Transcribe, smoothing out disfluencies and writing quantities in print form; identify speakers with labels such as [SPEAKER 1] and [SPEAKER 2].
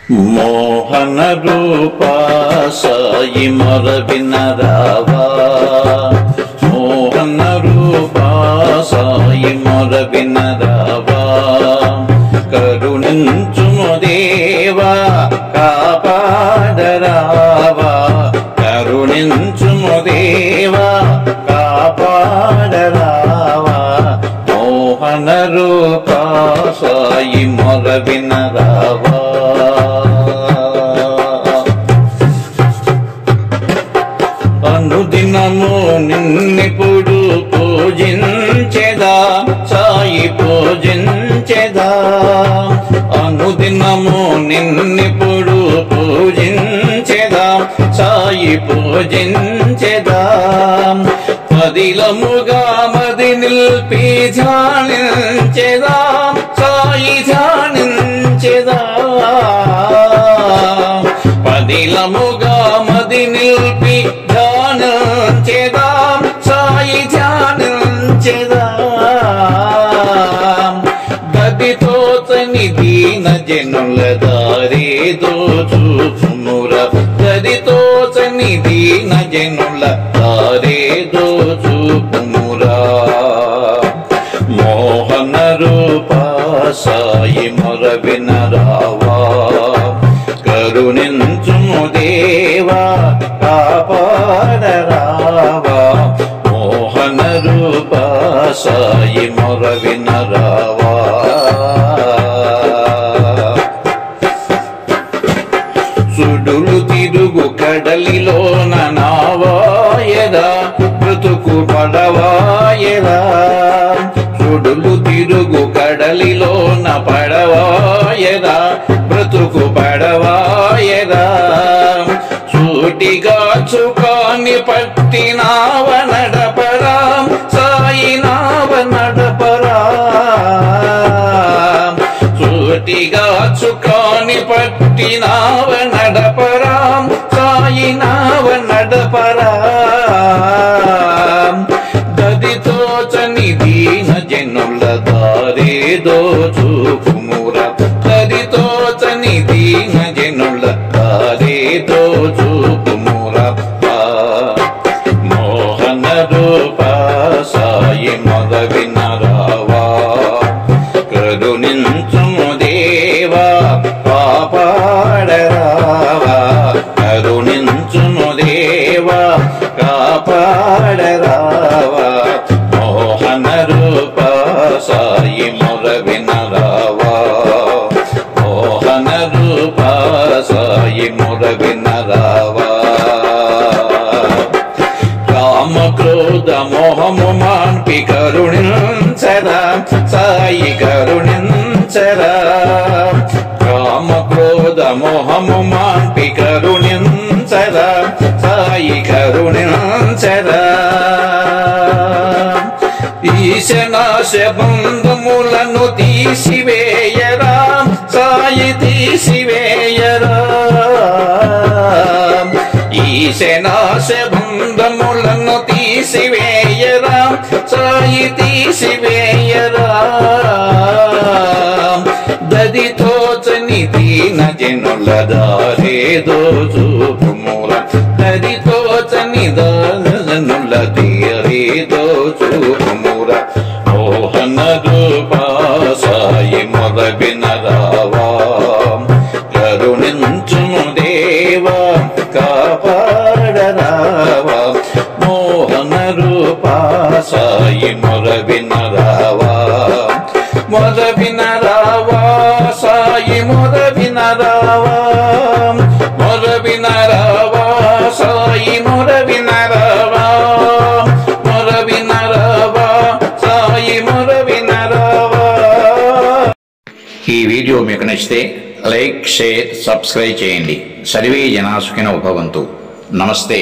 [SPEAKER 1] మోహన రూప సాయి మొరవిన రావా, మోహన రూప సాయి మొరవిన రావా, కరుణించుము దేవా కాపాడరావా, కరుణించుము దేవా కాపాడరావా, మోహన రూప సాయి మొరవిన రావా. అనుదినము నిన్నెప్పుడు పూజించెదా సాయి పూజించెదా, అనుదినము నిన్నెప్పుడు పూజించెదా సాయి పూజించెదా, పదిలముగా మది నిల్పి ధ్యానించెదా సాయి ధ్యానించెదా, పదిలముగా మది నిల్పి ధ్యానించెదా సాయి ధ్యానించెదా, గదితో తని దీన జనుల దారేదో చూపుమురా, గదితో తని దీన జనుల దారేదో చూపుమురా, మోహన రూప సాయి మొరవిన రావా, కరుణించుము దేవా కాపాడరావా, మోహన రూప సాయి మొరవిన రావా. సుడులు తిరుగు కడలిలోన నావాయదా బ్రతుకు పడవాయదా, సుడులు తిరుగు కడలిలోన పడవాయదా బ్రతుకు పడవాయదా, సూటిగా చుకాని పట్టినావ నడపరా సాయి నావ నడపరా, సూటిగా చుకాని పట్టినావ నడపరా సాయి నావ నడపరా, గదితో చని దీన జనుల దారేదో చూపుమురా, గదితో చని దీన జనుల దారేదో చూపుమురా, మోహన రూప సాయి మొరవిన రావా, కరుణించుము దేవా కాపాడరావా, కరుణించుము దేవా కాపాడరావా, మోహన రూప సాయి మొరవిన రావా, మోహన రూప సాయి మొరవిన రావా. కామ క్రోధ మోహము మాన్పి కరుణించరా సాయి కరుణించరా, కామ క్రోధ మోహము మాన్పి కరుణించరా సాయి కరుణించరా, ఈశనాశ బంధములను తీసివేయరా సాయి తీసివేయరా, ఈశనాశ బంధములను తీసివేయరా సాయి తీసివేయరా, దదితో చని దీన జనుల దారేదో చూపుమురా, దదితో చని జనుల దారేదో చూపుమురా, మోహన రూప సాయి మొరవిన రావా, కరుణించుము దేవా కాపాడరావా, మోహన రూప సాయి మొరవిన రావా, మొరవిన రావా సాయి మొరవిన రావా, మొరవిన రావా సాయి మొరవిన రావా, మొరవిన రావా సాయి మొరవిన రావా. ఈ వీడియో మీకు నచ్చితే లైక్ షేర్ సబ్స్క్రైబ్ చేయండి. సర్వే జనా సుఖినో భవంతు. నమస్తే.